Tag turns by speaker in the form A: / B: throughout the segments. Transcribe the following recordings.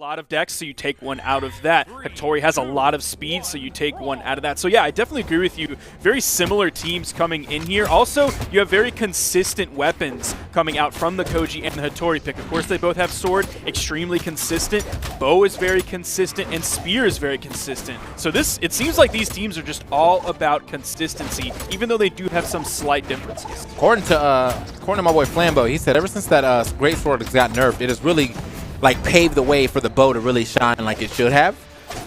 A: lot of decks, so you take one out of that. Hattori has a lot of speed, so you take one out of that. So yeah, I definitely agree with you. Very similar teams coming in here. Also, you have very consistent weapons coming out from the Koji and the Hattori pick. Of course, they both have sword, extremely consistent. Bow is very consistent, and spear is very consistent. So it seems like these teams are just all about consistency, even though they do have some slight differences.
B: According to my boy Flambeau, he said ever since that great sword has got nerfed, it has really like paved the way for the bow to really shine like it should have.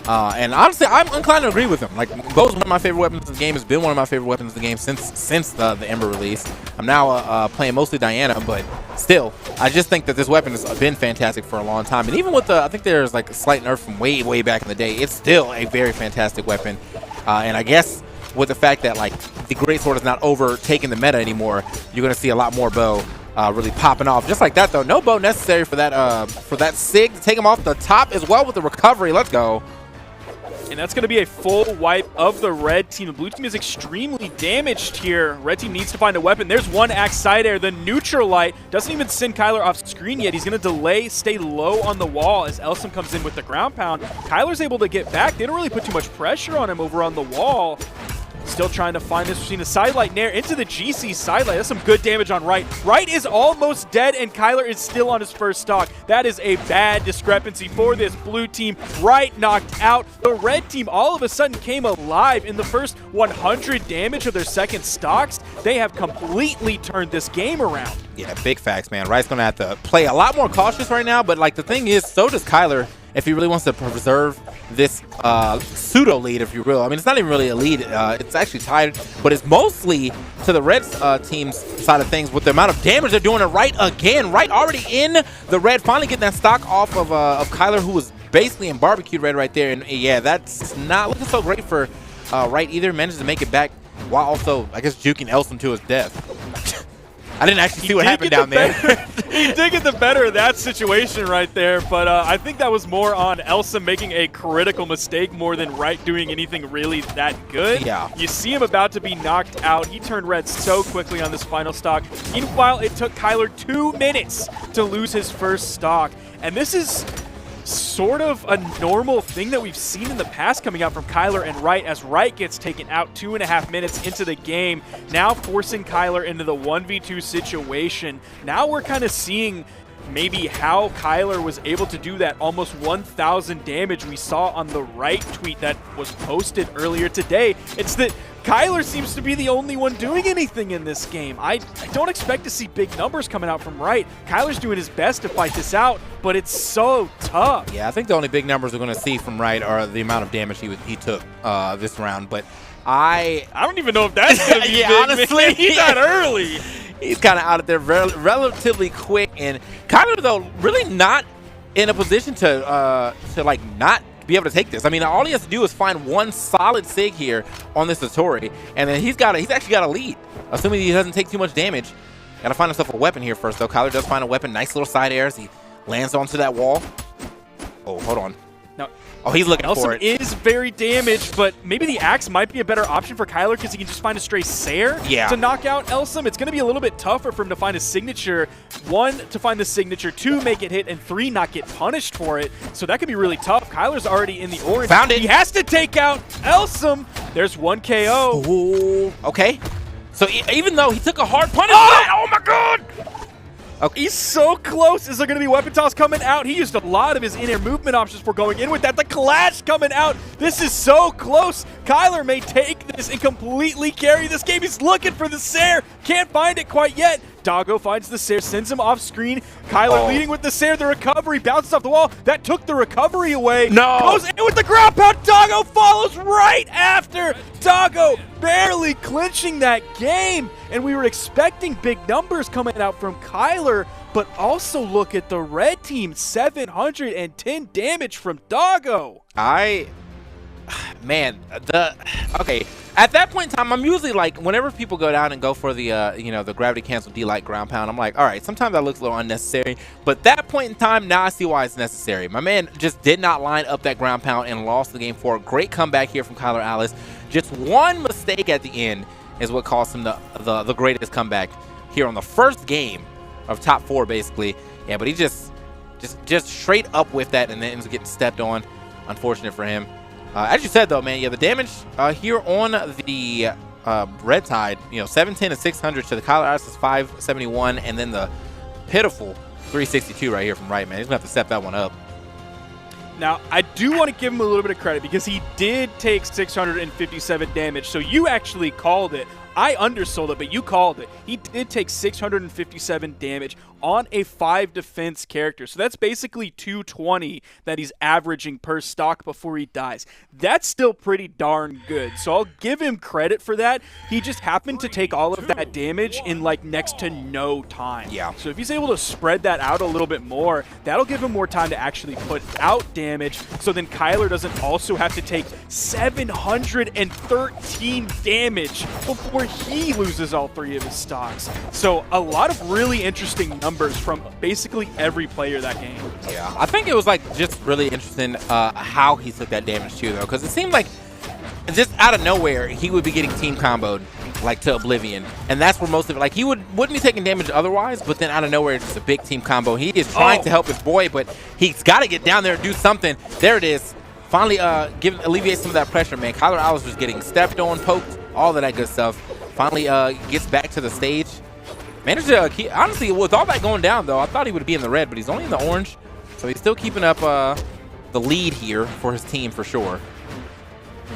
B: And honestly, I'm inclined to agree with him. Like, bow's one of my favorite weapons in the game. It's been one of my favorite weapons in the game since the Ember release. I'm now playing mostly Diana, but still, I just think that this weapon has been fantastic for a long time. And even with I think there's like a slight nerf from way back in the day, it's still a very fantastic weapon. And I guess with the fact that like the greatsword is not overtaking the meta anymore, you're gonna see a lot more bow really popping off. Just like that though, no bow necessary for that Sig to take him off the top as well with the recovery. Let's go.
A: And that's going to be a full wipe of the red team. The blue team is extremely damaged here. Red team needs to find a weapon. There's one axe side air. The neutral light doesn't even send Kylar off screen yet. He's going to delay, stay low on the wall as Elsom comes in with the ground pound. Kylar's able to get back. They don't really put too much pressure on him over on the wall. Still trying to find this between the sidelight nair into the GC sidelight. That's some good damage on Rite. Rite is almost dead, and Kylar is still on his first stock. That is a bad discrepancy for this blue team. Rite knocked out. The red team all of a sudden came alive in the first 100 damage of their second stocks. They have completely turned this game around.
B: Yeah, big facts, man. Rite's going to have to play a lot more cautious right now, but like the thing is, so does Kylar. If he really wants to preserve this pseudo lead, if you will. I mean, it's not even really a lead. It's actually tied, but it's mostly to the red team's side of things with the amount of damage they're doing to Rite again. Rite already in the red, finally getting that stock off of Kylar, who was basically in barbecue red right there. And yeah, that's not looking so great for Rite either. Managed to make it back while also, I guess, juking Elsom to his death. I didn't actually see what happened down there.
A: He did get the better of that situation right there, but I think that was more on Elsom making a critical mistake more than Rite doing anything really that good.
B: Yeah.
A: You see him about to be knocked out. He turned red so quickly on this final stock. Meanwhile, it took Kylar 2 minutes to lose his first stock, and this is sort of a normal thing that we've seen in the past coming out from Kylar and Rite as Rite gets taken out 2.5 minutes into the game, now forcing Kylar into the 1v2 situation. Now we're kind of seeing maybe how Kylar was able to do that almost 1,000 damage we saw on the Rite tweet that was posted earlier today. It's that Kylar seems to be the only one doing anything in this game. I don't expect to see big numbers coming out from Rite. Kylar's doing his best to fight this out, but it's so tough.
B: Yeah, I think the only big numbers we're going to see from Rite are the amount of damage he took this round. But I
A: don't even know if that's going to be
B: yeah,
A: big,
B: honestly,
A: he's not early.
B: He's kind of out of there relatively quick, and Kylar though really not in a position to like not be able to take this. I mean, all he has to do is find one solid Sig here on this Hattori, and then he's actually got a lead, assuming he doesn't take too much damage. Got to find himself a weapon here first, though. Kylar does find a weapon. Nice little side airs. He lands onto that wall. Oh, hold on.
A: Now,
B: oh, he's looking
A: Elsom
B: for it.
A: is very damaged, but maybe the axe might be a better option for Kylar because he can just find a stray Sair to knock out Elsom. It's going to be a little bit tougher for him to find a signature. 1, to find the signature. 2, make it hit. And 3, not get punished for it. So that could be really tough. Kylar's already in the orange.
B: Found it.
A: He has to take out Elsom. There's 1 KO.
B: Ooh, okay. So even though he took a hard punishment, oh my God!
A: Okay. He's so close. Is there going to be weapon toss coming out? He used a lot of his in-air movement options for going in with that. The clash coming out. This is so close. Kylar may take this and completely carry this game. He's looking for the Sair. Can't find it quite yet. Doggo finds the Sair, sends him off screen. Kylar leading with the Sair. The recovery bounces off the wall. That took the recovery away.
B: No.
A: Goes in with the ground pound. Doggo follows right after. Doggo barely clinching that game. And we were expecting big numbers coming out from Kylar, but also look at the red team, 710 damage from Doggo.
B: Okay. At that point in time, I'm usually like, whenever people go down and go for the, the gravity cancel D-Light ground pound, I'm like, all right, sometimes that looks a little unnecessary. But that point in time, now I see why it's necessary. My man just did not line up that ground pound and lost the game for a great comeback here from Kylar Alice. Just one mistake at the end is what cost him the greatest comeback here on the first game of top 4, basically. Yeah, but he just just straight up with that, and then ends up getting stepped on. Unfortunate for him. As you said, though, man, yeah, the damage here on the red side, 710 and 600 to the Kylar AUS is 571, and then the pitiful 362 right here from Rite, man. He's going to have to step that one up.
A: Now, I do want to give him a little bit of credit because he did take 657 damage, so you actually called it. I undersold it, but you called it. He did take 657 damage on a 5 defense character. So that's basically 220 that he's averaging per stock before he dies. That's still pretty darn good. So I'll give him credit for that. He just happened to take all of that damage in like next to no time.
B: Yeah.
A: So if he's able to spread that out a little bit more, that'll give him more time to actually put out damage. So then Kylar doesn't also have to take 713 damage before he loses all 3 of his stocks. So a lot of really interesting numbers from basically every player that game.
B: Yeah, I think it was like just really interesting how he took that damage too, though, because it seemed like just out of nowhere he would be getting team comboed like to oblivion, and that's where most of it, like, he wouldn't be taking damage otherwise, but then out of nowhere it's just a big team combo. He is trying to help his boy, but he's got to get down there and do something. There it is. Finally alleviate some of that pressure, man. Kylar AUS was getting stepped on, poked, all of that good stuff. Finally gets back to the stage. Managed to keep, honestly, with all that going down, though, I thought he would be in the red, but he's only in the orange. So he's still keeping up the lead here for his team for sure.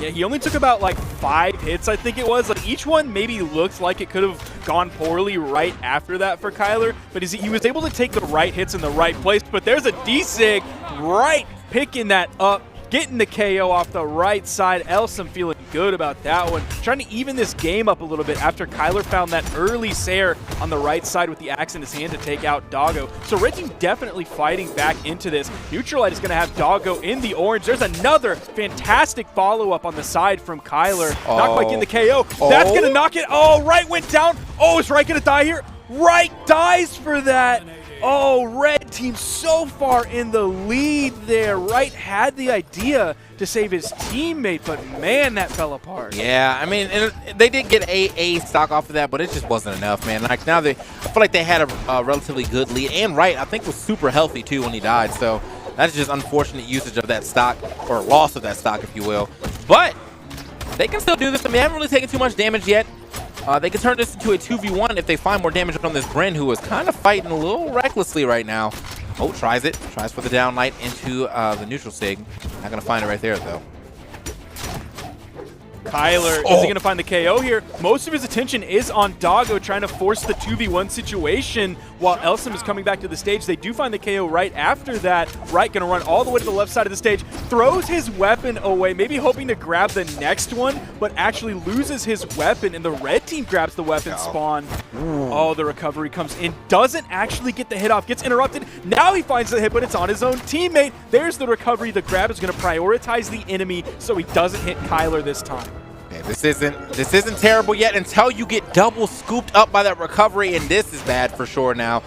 A: Yeah, he only took about like 5 hits, I think it was. Like, each one maybe looked like it could have gone poorly right after that for Kylar, but he was able to take the right hits in the right place. But there's a D-Sig right picking that up, getting the KO off the right side. Elsom feeling good about that one. Trying to even this game up a little bit after Kylar found that early Sair on the right side with the axe in his hand to take out Doggo. So Red Team definitely fighting back into this. Neutralite is going to have Doggo in the orange. There's another fantastic follow-up on the side from Kylar. Not quite getting the KO. That's going to knock it. Oh, Rite went down. Oh, is Rite going to die here? Rite dies for that. Oh, Red Team so far in the lead there. Rite had the idea to save his teammate, but man, that fell apart.
B: Yeah, I mean, they did get a stock off of that, but it just wasn't enough, man. Like, now I feel like they had a relatively good lead, and Rite, I think, was super healthy too when he died. So that's just unfortunate usage of that stock, or loss of that stock, if you will. But they can still do this. I mean, they haven't really taken too much damage yet. They can turn this into a 2v1 if they find more damage on this Bryn, who is kind of fighting a little recklessly right now. Oh, tries it. Tries for the down light into the neutral sig. Not going to find it right there, though.
A: Kylar, is he going to find the KO here? Most of his attention is on Doggo, trying to force the 2v1 situation while Elsom is coming back to the stage. They do find the KO right after that. Rite going to run all the way to the left side of the stage, throws his weapon away, maybe hoping to grab the next one, but actually loses his weapon, and the red team grabs the weapon spawn. Oh, the recovery comes in, doesn't actually get the hit off, gets interrupted. Now he finds the hit, but it's on his own teammate. There's the recovery. The grab is going to prioritize the enemy so he doesn't hit Kylar this time.
B: Man, this isn't terrible yet until you get double scooped up by that recovery, and this is bad for sure now.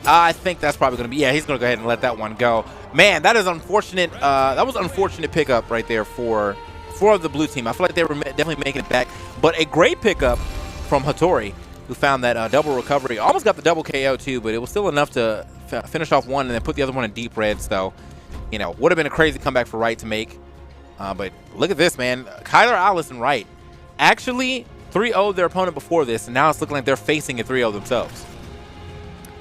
B: I think that's probably going to be, yeah, he's going to go ahead and let that one go. Man, that is unfortunate. That was unfortunate pickup right there for the blue team. I feel like they were definitely making it back, but a great pickup from Hattori, who found that double recovery. Almost got the double KO too, but it was still enough to finish off one and then put the other one in deep red. So, would have been a crazy comeback for Rite to make. But look at this, man. Kylar AUS and Rite actually 3-0'd their opponent before this, and now it's looking like they're facing a 3-0 themselves.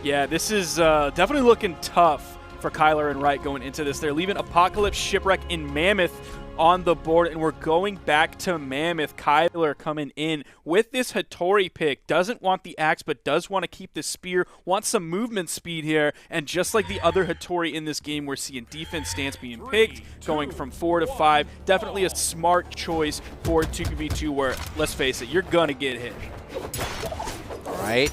A: Yeah, this is definitely looking tough for Kylar and Rite going into this. They're leaving Apocalypse Shipwreck in Mammoth on the board, and we're going back to Mammoth. Kylar coming in with this Hattori pick. Doesn't want the axe, but does want to keep the spear. Wants some movement speed here, and just like the other Hattori in this game, we're seeing defense stance being picked, going from 4 to 5. Definitely a smart choice for 2v2 where, let's face it, you're going to get hit.
B: All right.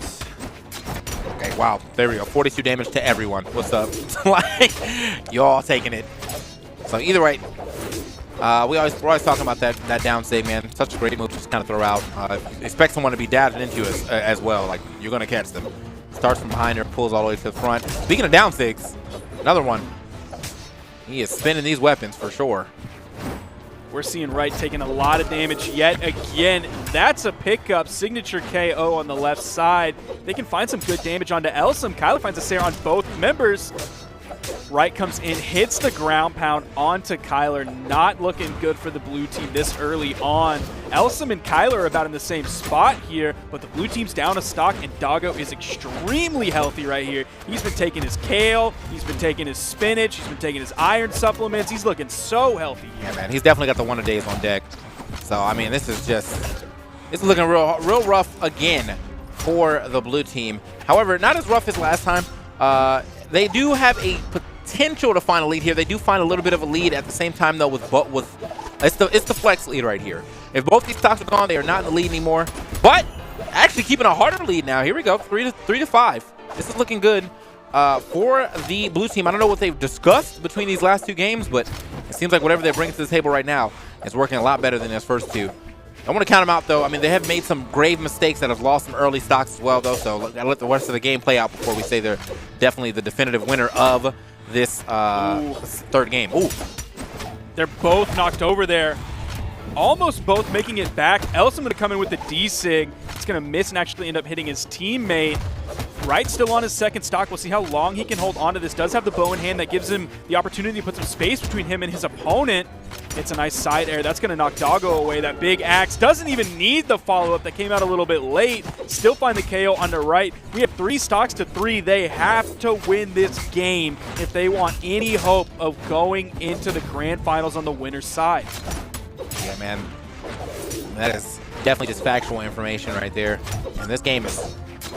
B: Okay, wow. There we go. 42 damage to everyone. What's up? Like, y'all taking it. So either way, we're always talking about that down save, man. Such a great move to just kind of throw out. Expect someone to be dabbed into as well. Like, you're going to catch them. Starts from behind her, pulls all the way to the front. Speaking of down sigs, another one. He is spinning these weapons for sure.
A: We're seeing Rite taking a lot of damage yet again. That's a pickup. Signature KO on the left side. They can find some good damage onto Elsom. Kylar finds a Sair on both members. Rite comes in, hits the ground pound onto Kylar. Not looking good for the blue team this early on. Elsom and Kylar are about in the same spot here, but the blue team's down a stock, and Doggo is extremely healthy right here. He's been taking his kale, he's been taking his spinach, he's been taking his iron supplements. He's looking so healthy.
B: Yeah, man, he's definitely got the one-a-days on deck. So, I mean, this is looking real rough again for the blue team. However, not as rough as last time. They do have a potential to find a lead here. They do find a little bit of a lead at the same time, though, with it's the flex lead right here. If both these stocks are gone, they are not in the lead anymore. But actually keeping a harder lead now. Here we go, 3-5. This is looking good for the blue team. I don't know what they've discussed between these last two games, but it seems like whatever they bring to the table right now is working a lot better than those first two. I want to count them out, though. I mean, they have made some grave mistakes that have lost some early stocks as well, though. So gotta let the rest of the game play out before we say they're definitely the definitive winner of this third game. Ooh.
A: They're both knocked over there. Almost both making it back. Elsom going to come in with the D-Sig. It's going to miss and actually end up hitting his teammate. Rite still on his second stock. We'll see how long he can hold on to this. Does have the bow in hand. That gives him the opportunity to put some space between him and his opponent. It's a nice side air. That's going to knock Doggo away. That big axe doesn't even need the follow-up. That came out a little bit late. Still find the KO on the Rite. We have 3 stocks to 3. They have to win this game if they want any hope of going into the grand finals on the winner's side.
B: Yeah, man. That is definitely just factual information right there. And this game is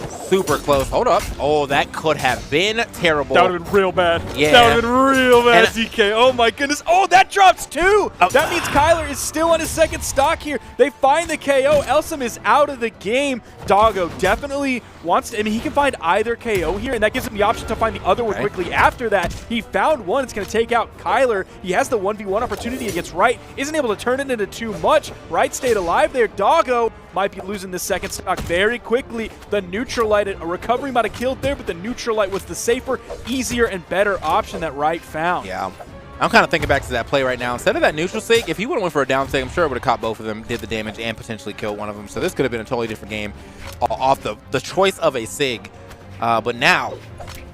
B: super close. Hold up. Oh, that could have been terrible.
A: That would have been real bad.
B: Yeah.
A: That would have been real bad, DK. Oh, my goodness. Oh, that drops 2. Oh. That means Kylar is still on his second stock here. They find the KO. Elsom is out of the game. Doggo definitely wants to, I mean, he can find either KO here, and that gives him the option to find the other one quickly after that. He found one. It's going to take out Kylar. He has the 1v1 opportunity against Rite. Isn't able to turn it into too much. Rite stayed alive there. Doggo might be losing the second stock very quickly. The neutral light, a recovery might have killed there, but the neutral light was the safer, easier, and better option that Rite found.
B: Yeah. I'm kind of thinking back to that play right now. Instead of that neutral sig, if he would have went for a down sig, I'm sure it would have caught both of them, did the damage, and potentially killed one of them. So this could have been a totally different game off the choice of a sig. But now,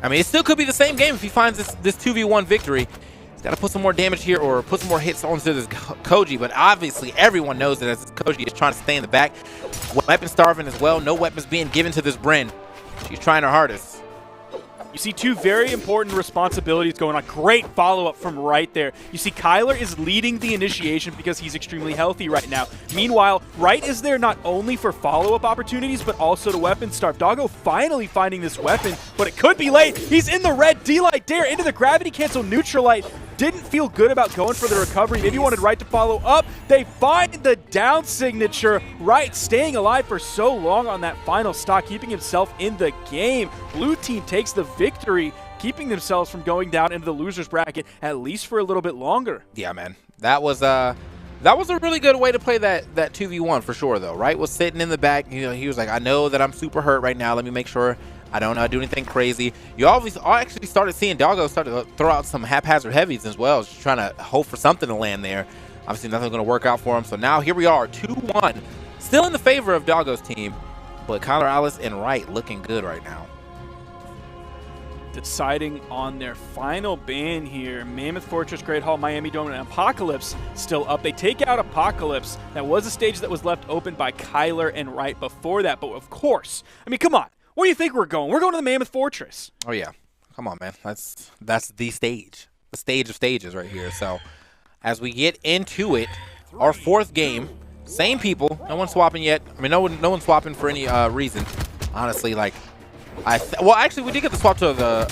B: I mean, it still could be the same game if he finds this 2v1 victory. He's got to put some more damage here or put some more hits onto this Koji. But obviously, everyone knows that as Koji is trying to stay in the back. Weapon starving as well. No weapons being given to this Brynn. She's trying her hardest.
A: You see 2 very important responsibilities going on. Great follow-up from Rite there. You see Kylar is leading the initiation because he's extremely healthy right now. Meanwhile, Rite is there not only for follow-up opportunities, but also to weapon starve. Doggo finally finding this weapon, but it could be late. He's in the red D-Light dare into the gravity cancel neutral light. Didn't feel good about going for the recovery. Maybe wanted Rite to follow up. They find the down signature. Rite staying alive for so long on that final stock, keeping himself in the game. Blue team takes the victory, keeping themselves from going down into the loser's bracket at least for a little bit longer.
B: Yeah, man. That was a really good way to play that 2v1 for sure, though. Rite was sitting in the back. You know, he was like, I know that I'm super hurt right now. Let me make sure I don't do anything crazy. You actually started seeing Doggo start to throw out some haphazard heavies as well, just trying to hope for something to land there. Obviously, nothing's going to work out for him. So now here we are, 2-1. Still in the favor of Doggo's team, but Kylar, Alice, and Rite looking good right now.
A: Deciding on their final ban here. Mammoth Fortress, Great Hall, Miami Dome, and Apocalypse still up. They take out Apocalypse. That was a stage that was left open by Kylar and Rite before that. But of course, I mean, come on. Where do you think we're going? We're going to the Mammoth Fortress.
B: Oh, yeah. Come on, man. That's the stage. The stage of stages right here. So as we get into it, our 4th game, same people. No one's swapping yet. I mean, no one's swapping for any reason. Honestly, like, well, actually, we did get the swap to the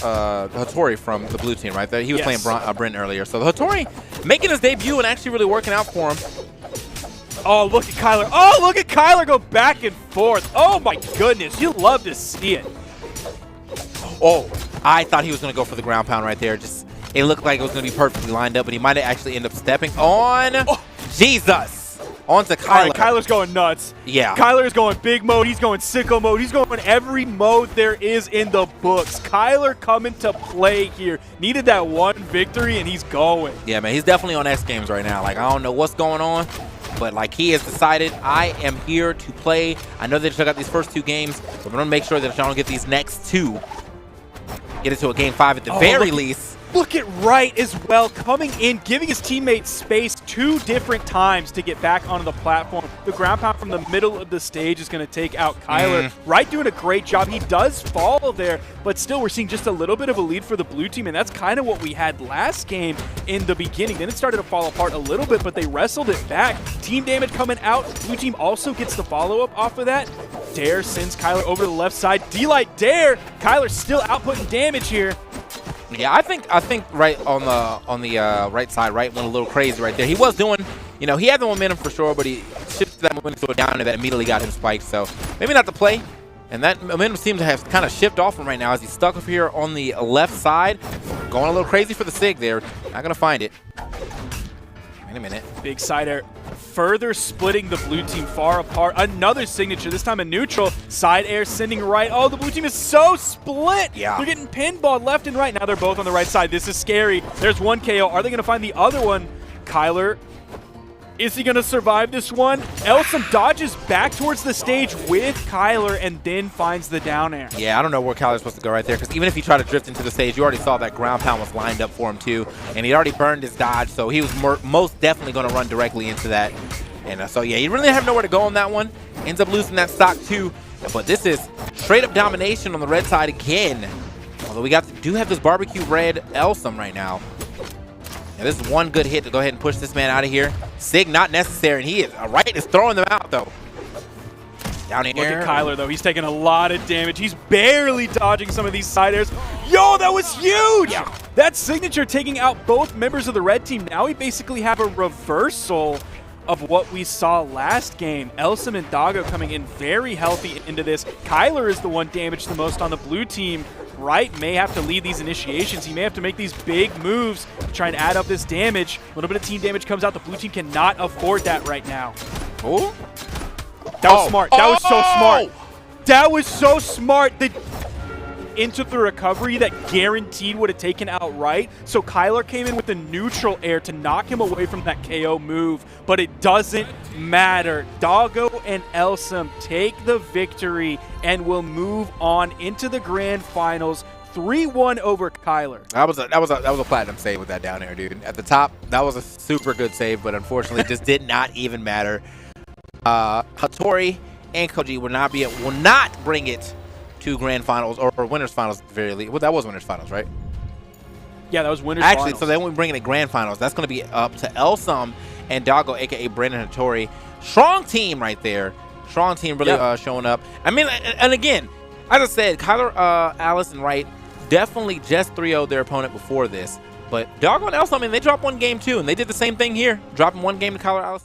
B: Hattori from the blue team, right? He was playing Brynn earlier. So the Hattori making his debut and actually really working out for him.
A: Oh, look at Kylar. Oh, look at Kylar go back and forth. Oh, my goodness. You love to see it.
B: Oh, I thought he was going to go for the ground pound right there. Just, it looked like it was going to be perfectly lined up, but he might have actually ended up stepping on Jesus. Onto Kylar.
A: All right, Kylar's going nuts.
B: Yeah.
A: Kylar is going big mode. He's going sicko mode. He's going every mode there is in the books. Kylar coming to play here. Needed that one victory, and he's going.
B: Yeah, man. He's definitely on X Games right now. Like, I don't know what's going on, but like he has decided, I am here to play. I know they took out these first 2 games, but I'm going to make sure that y'all don't get these next 2. Get it to a game 5 at the very least.
A: Look at Rite as well, coming in, giving his teammates space 2 different times to get back onto the platform. The ground pound from the middle of the stage is going to take out Kylar. Rite doing a great job. He does fall there, but still we're seeing just a little bit of a lead for the blue team, and that's kind of what we had last game in the beginning. Then it started to fall apart a little bit, but they wrestled it back. Team damage coming out. Blue team also gets the follow-up off of that. Dare sends Kylar over to the left side. D-Light Dare. Kylar still outputting damage here.
B: Yeah, I think right on the right side, Rite went a little crazy right there. He was doing, you know, he had the momentum for sure, but he shifted that momentum to a down and that immediately got him spiked. So maybe not the play. And that momentum seems to have kind of shifted off him right now as he's stuck up here on the left side. Going a little crazy for the SIG there. Not going to find it. Wait a minute.
A: Big side air further splitting the blue team far apart. Another signature, this time a neutral. Side air sending right. Oh, the blue team is so split.
B: Yeah.
A: They're getting pinballed left and right. Now they're both on the right side. This is scary. There's one KO. Are they going to find the other one? Kylar, is he going to survive this one? Elsom dodges back towards the stage with Kylar and then finds the down air.
B: Yeah, I don't know where Kylar's supposed to go right there, because even if he tried to drift into the stage, you already saw that ground pound was lined up for him too, and he already burned his dodge, so he was most definitely going to run directly into that. And so yeah, he really didn't have nowhere to go on that one. Ends up losing that stock too, but this is straight up domination on the red side again. Although we do have this barbecue red Elsom right now. Now, this is one good hit to go ahead and push this man out of here. SIG not necessary, and he is Rite is throwing them out though. Down here.
A: Look at Kylar though. He's taking a lot of damage. He's barely dodging some of these side airs. Yo, that was huge!
B: Yeah.
A: That signature taking out both members of the red team. Now we basically have a reversal of what we saw last game. Elsom and Doggo coming in very healthy into this. Kylar is the one damaged the most on the blue team. Rite may have to lead these initiations. He may have to make these big moves to try and add up this damage. A little bit of team damage comes out. The blue team cannot afford that right now.
B: Oh,
A: that was smart. That was so smart. That was so smart. Into the recovery that guaranteed would have taken out Rite. So Kylar came in with the neutral air to knock him away from that KO move, but it doesn't matter. Doggo and Elsom take the victory and will move on into the grand finals. 3-1 over Kylar.
B: That was a platinum save with that down air, dude. At the top, that was a super good save, but unfortunately, it just did not even matter. Hattori and Koji will not bring it to grand finals or winners finals at the very least. Well, that was winners finals, right?
A: Yeah, that was winners finals.
B: Actually, so then we're bringing it grand finals. That's going to be up to Elsom and Doggo, aka Brandon Hattori. Strong team right there. Strong team really showing up. I mean, and again, as I said, Kylar, Alice, and Rite definitely just 3-0'd their opponent before this. But Doggo and Elsom, I mean, they dropped one game too, and they did the same thing here, dropping one game to Kylar, Alice.